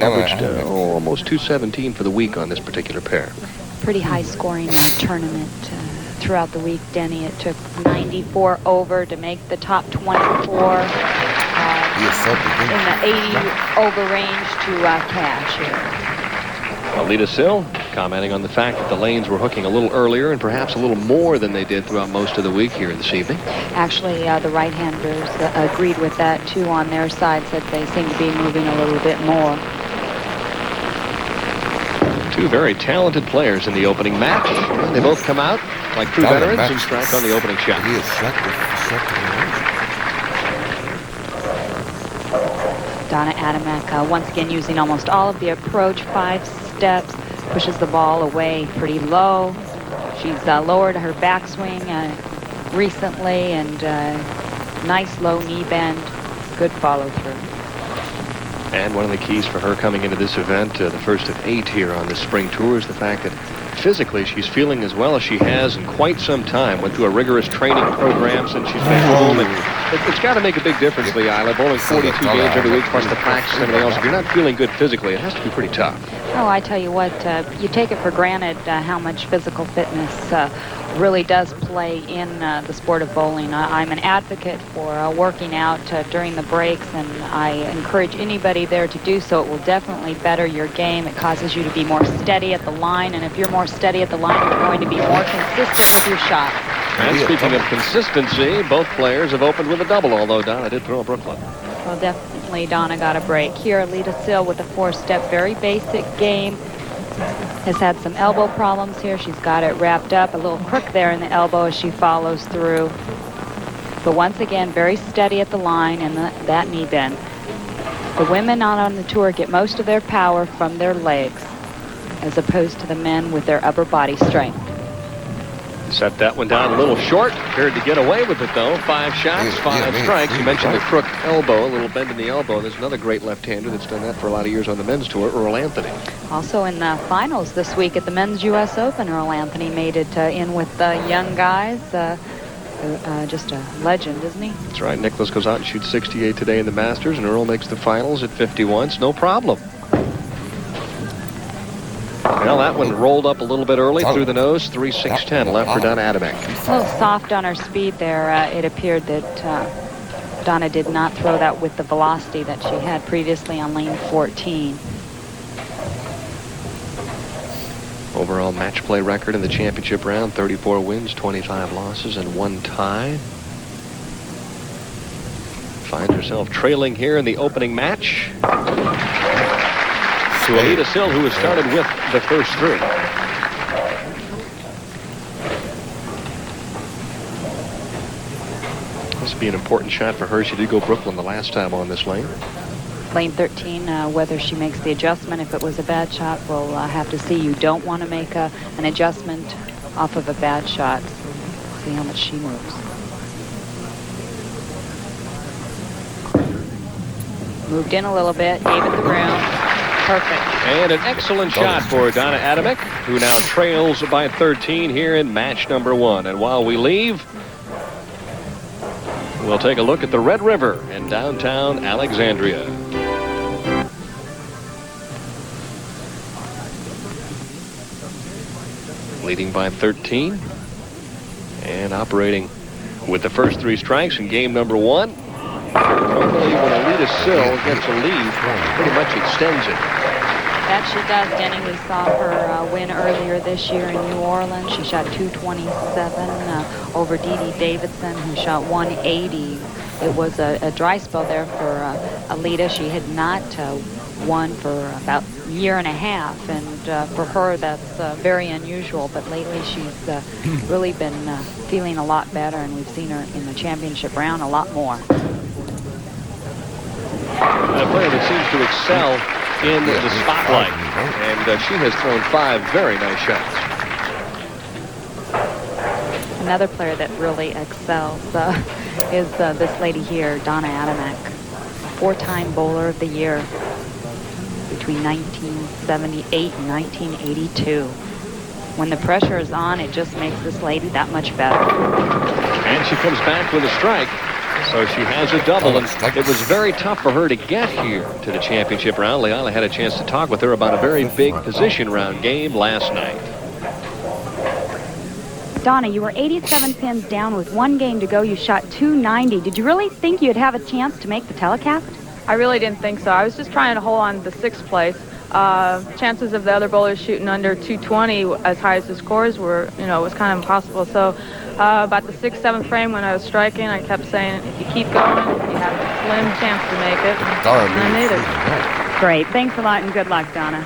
Averaged almost 217 for the week on this particular pair. Pretty high-scoring tournament throughout the week, Denny. It took 94 over to make the top 24 in the 80 over range to cash here. Aleta Sill commenting on the fact that the lanes were hooking a little earlier and perhaps a little more than they did throughout most of the week here this evening. Actually, the right-handers agreed with that, too, on their side, said they seem to be moving a little bit more. Two very talented players in the opening match. They both come out like true veterans and strike on the opening shot. Donna Adamek once again using almost all of the approach, 5 steps, pushes the ball away pretty low. She's lowered her backswing recently, and nice low knee bend, good follow through. And one of the keys for her coming into this event, the first of 8 here on the spring tour, is the fact that physically she's feeling as well as she has in quite some time. Went through a rigorous training program since she's been home, and it's got to make a big difference, Leila. Bowling 42 games every week plus the practice and everything else. If you're not feeling good physically, it has to be pretty tough. Oh, I tell you what, you take it for granted how much physical fitness really does play in the sport of bowling. I'm an advocate for working out during the breaks, and I encourage anybody there to do so. It will definitely better your game. It causes you to be more steady at the line, and if you're more steady at the line, you're going to be more consistent with your shot. And speaking of consistency, both players have opened with a double, although Donna did throw a Brooklyn. Well, definitely Donna got a break. Here, Aleta Sill with a 4-step, very basic game. Has had some elbow problems here. She's got it wrapped up, a little crook there in the elbow as she follows through. But once again, very steady at the line and that knee bend. The women out on the tour get most of their power from their legs, as opposed to the men with their upper body strength. Set that one down a little short. Appeared to get away with it, though. 5 shots, 5 strikes. You mentioned the crook elbow, a little bend in the elbow. There's another great left-hander that's done that for a lot of years on the men's tour, Earl Anthony. Also in the finals this week at the men's U.S. Open, Earl Anthony made it in with the young guys. Just a legend, isn't he? That's right. Nicholas goes out and shoots 68 today in the Masters, and Earl makes the finals at 51. It's no problem. Well, that one rolled up a little bit early through the nose. 3-6-10 left for Donna Adamek. A little soft on her speed there. It appeared that Donna did not throw that with the velocity that she had previously on lane 14. Overall match play record in the championship round, 34 wins, 25 losses, and 1 tie. Finds herself trailing here in the opening match to Aleta Sill, who has started with the first 3. This would be an important shot for her. She did go Brooklyn the last time on this lane. Lane 13, whether she makes the adjustment, if it was a bad shot, we'll have to see. You don't want to make an adjustment off of a bad shot. See how much she moves. Moved in a little bit, gave it the room. Perfect. And an excellent shot for Donna Adamek, who now trails by 13 here in match number 1. And while we leave, we'll take a look at the Red River in downtown Alexandria. Leading by 13 and operating with the first 3 strikes in game number 1. Normally when Aleta Sill gets a lead, pretty much extends it. That she does, Denny. We saw her win earlier this year in New Orleans. She shot 227 over Dee Dee Davidson, who shot 180. It was a dry spell there for Aleta. She had not won for about a year and a half, and for her that's very unusual. But lately she's really been feeling a lot better, and we've seen her in the championship round a lot more. A player that seems to excel in the spotlight, and she has thrown 5 very nice shots. Another player that really excels is this lady here, Donna Adamek, 4-time bowler of the year between 1978 and 1982. When the pressure is on, it just makes this lady that much better. And she comes back with a strike. So she has a double, and it was very tough for her to get here to the championship round. Leila had a chance to talk with her about a very big position round game last night. Donna, you were 87 pins down with 1 game to go. You shot 290. Did you really think you'd have a chance to make the telecast? I really didn't think so. I was just trying to hold on to the 6th place. Chances of the other bowlers shooting under 220 as high as the scores were, you know, it was kind of impossible. So about the 6th, 7th frame when I was striking, I kept saying, if you keep going, you have a slim chance to make it. And I made it. Great. Thanks a lot and good luck, Donna.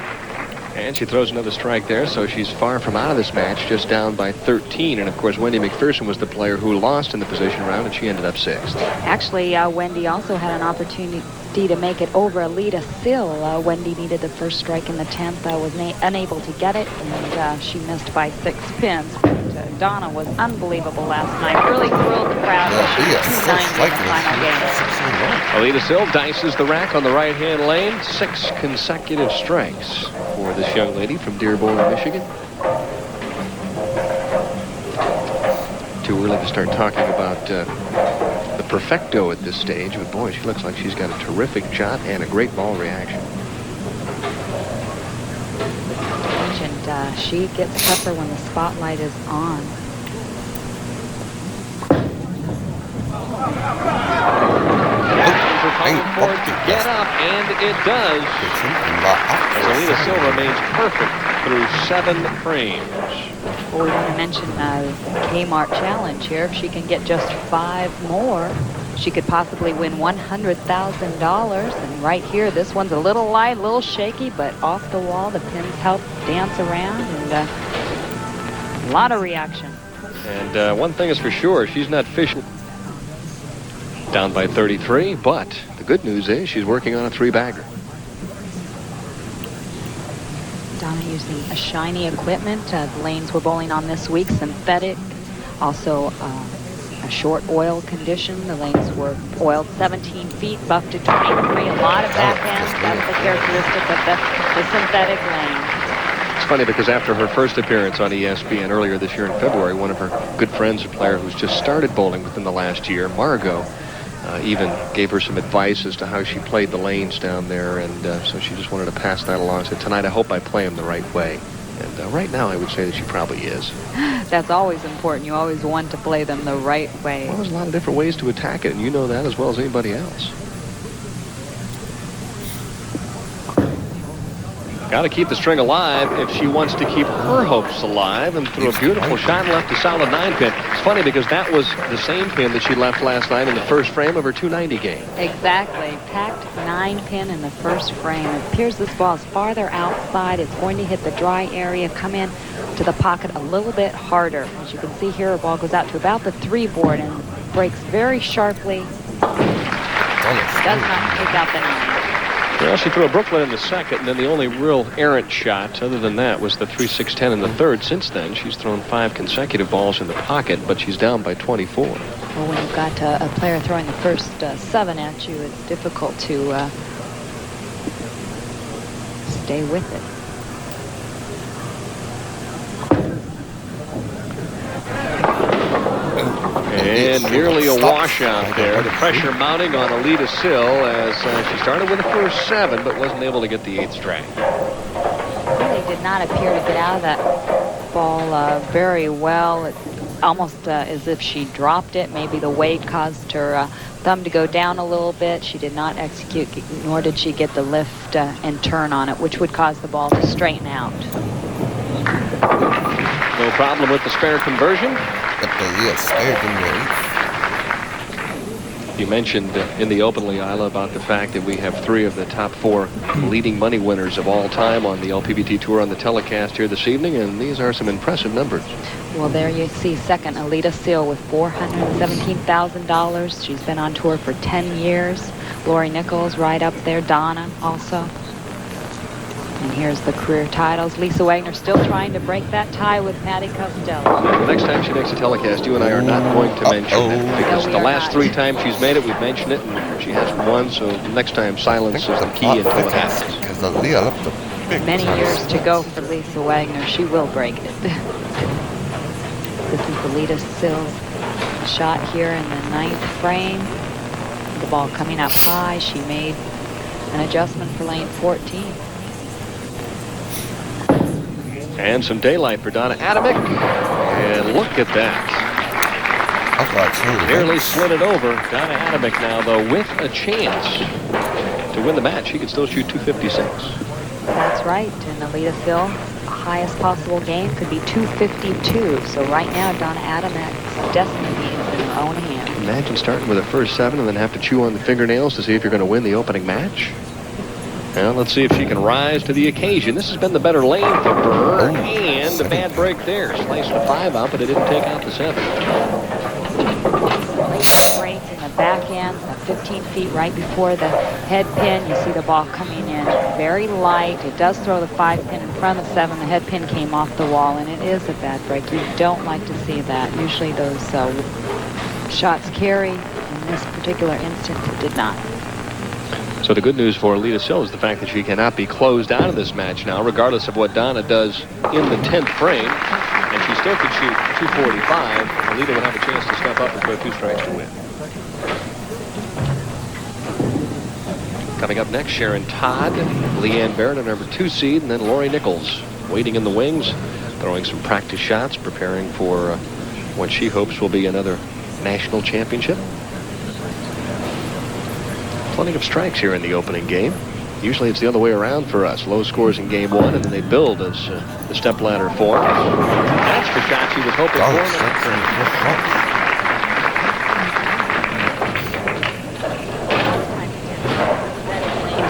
And she throws another strike there, so she's far from out of this match, just down by 13. And, of course, Wendy McPherson was the player who lost in the position round, and she ended up 6th. Actually, Wendy also had an opportunity to make it over Aleta Sill. Wendy needed the first strike in the 10th, was unable to get it, and she missed by 6 pins. But Donna was unbelievable last night. Really thrilled the crowd. She was 290 in the final game. Aleta Sill dices the rack on the right-hand lane. 6 consecutive strikes for this young lady from Dearborn, Michigan. Too early to start talking about the perfecto at this stage, but boy, she looks like she's got a terrific shot and a great ball reaction. And she gets tougher when the spotlight is on. To get up, and it does. As Aleta Sill remains perfect through 7 frames. Well, we want to mention the Kmart challenge here. If she can get just 5 more, she could possibly win $100,000. And right here, this one's a little light, a little shaky, but off the wall. The pins help dance around, and a lot of reaction. And one thing is for sure, she's not fishing. Down by 33, but the good news is she's working on a 3-bagger. Donna using a shiny equipment. The lanes we're bowling on this week, synthetic. Also a short oil condition. The lanes were oiled 17 feet, buffed to 23. A lot of backhand. That's the characteristic of the synthetic lane. It's funny because after her first appearance on ESPN earlier this year in February, one of her good friends, a player who's just started bowling within the last year, Margot, even gave her some advice as to how she played the lanes down there, and so she just wanted to pass that along. Said, tonight I hope I play them the right way. And right now I would say that she probably is. That's always important. You always want to play them the right way. Well, there's a lot of different ways to attack it, and you know that as well as anybody else. Got to keep the string alive if she wants to keep her hopes alive, and threw a beautiful shot and left a solid 9-pin. It's funny because that was the same pin that she left last night in the first frame of her 290 game. Exactly. Packed 9-pin in the first frame. It appears this ball is farther outside. It's going to hit the dry area, come in to the pocket a little bit harder. As you can see here, her ball goes out to about the 3 board and breaks very sharply. Does not take out the 9. Well, she threw a Brooklyn in the second, and then the only real errant shot other than that was the 3-6-10 in the third. Since then, she's thrown 5 consecutive balls in the pocket, but she's down by 24. Well, when you've got a player throwing the first 7 at you, it's difficult to stay with it. And nearly a washout there. The pressure mounting on Aleta Sill as she started with the first 7, but wasn't able to get the 8th strike. Really did not appear to get out of that ball very well. It's almost as if she dropped it. Maybe the weight caused her thumb to go down a little bit. She did not execute, nor did she get the lift and turn on it, which would cause the ball to straighten out. No problem with the spare conversion. You mentioned in the open, Leila, about the fact that we have 3 of the top 4 leading money winners of all time on the Lpbt Tour on the telecast here this evening, and these are some impressive numbers. Well, there you see second, Aleta Sill with $417,000. She's been on tour for 10 years. Lori Nichols right up there. Donna also. And here's the career titles. Lisa Wagner still trying to break that tie with Patty Costello. The next time she makes a telecast, you and I are not going to mention it, because the last 3 times she's made it, we've mentioned it, and she hasn't won, so next time silence is the key until it happens. Many years to go for Lisa Wagner. She will break it. This is Aleta Sill's shot here in the 9th frame. the ball coming up high. She made an adjustment for lane 14. And some daylight for Donna Adamek. And look at that. Nearly slid it over. Donna Adamek now, though, with a chance to win the match. She could still shoot 256. That's right. And Aleta Sill, highest possible game could be 252. So right now, Donna Adamek's destiny is in her own hands. Imagine starting with a first 7 and then have to chew on the fingernails to see if you're going to win the opening match. Well, let's see if she can rise to the occasion. This has been the better lane for her. And a bad break there. Sliced the 5 out, but it didn't take out the 7. Break in the back end, 15 feet right before the head pin. You see the ball coming in very light. It does throw the 5 pin in front of the 7. The head pin came off the wall, and it is a bad break. You don't like to see that. Usually those shots carry. In this particular instance, it did not. So the good news for Aleta Sill is the fact that she cannot be closed out of this match now, regardless of what Donna does in the 10th frame. And she still could shoot 245. Aleta would have a chance to step up and throw 2 strikes to win. Coming up next, Sharon Todd, Leanne Barrett, a number 2 seed, and then Lori Nichols waiting in the wings, throwing some practice shots, preparing for what she hopes will be another national championship. Plenty of strikes here in the opening game. Usually it's the other way around for us. Low scores in game 1, and then they build as the stepladder forms. That's the shot she was hoping for.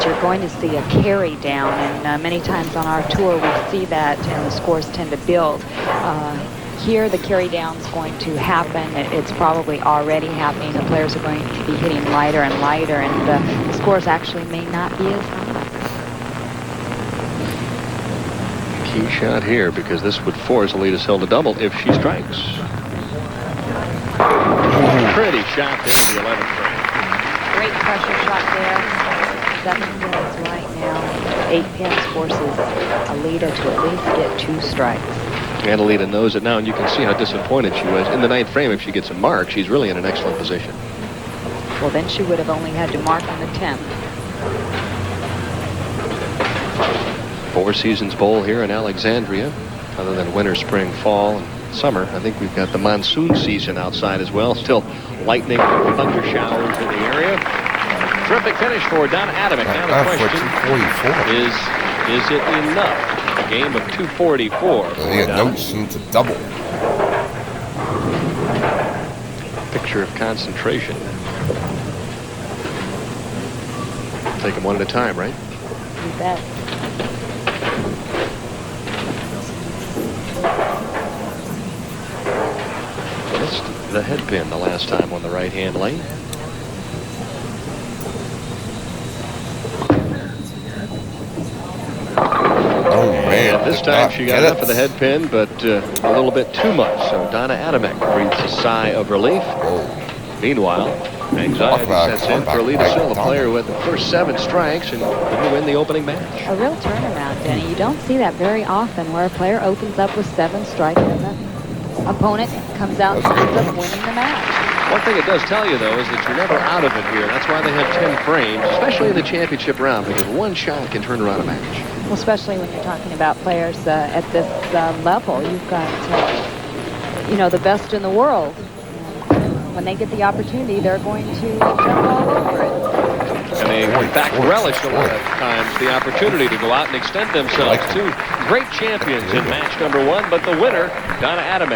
You're going to see a carry down, and many times on our tour we see that, and the scores tend to build. Here the carry down is going to happen. It's probably already happening. The players are going to be hitting lighter and lighter, and the scores actually may not be as high. Key shot here, because this would force Aleta Sill to double if she strikes. Pretty shot there in the 11th frame. Great pressure shot there. 7 pins right now. 8 pins forces Aleta to at least get 2 strikes. And Aleta knows it now, and you can see how disappointed she was. In the 9th frame, if she gets a mark, she's really in an excellent position. Well, then she would have only had to mark on the 10th. 4 Seasons Bowl here in Alexandria. Other than winter, spring, fall, and summer, I think we've got the monsoon season outside as well. Still lightning and thunder showers in the area. Terrific finish for Donna Adamek. Now the question is it enough? A game of 244. Yeah, no seem to double. Picture of concentration. Take them one at a time, right? You bet. Missed the head pin the last time on the right-hand lane. Oh, man. And this time she got enough of the head pin, but a little bit too much. So Donna Adamek breathes a sigh of relief. Whoa. Meanwhile, anxiety sets in for Aleta Sill, a player with the first 7 strikes and can win the opening match. A real turnaround, Denny. You don't see that very often, where a player opens up with 7 strikes and the opponent comes out and ends up winning the match. One thing it does tell you, though, is that you're never out of it here. That's why they have 10 frames, especially in the championship round, because one shot can turn around a match. Well, especially when you're talking about players at this level. You've got, the best in the world. When they get the opportunity, they're going to jump all over it. And they, in fact, relish a lot of times the opportunity to go out and extend themselves. 2 great champions in match number 1, but the winner, Donna Adamek.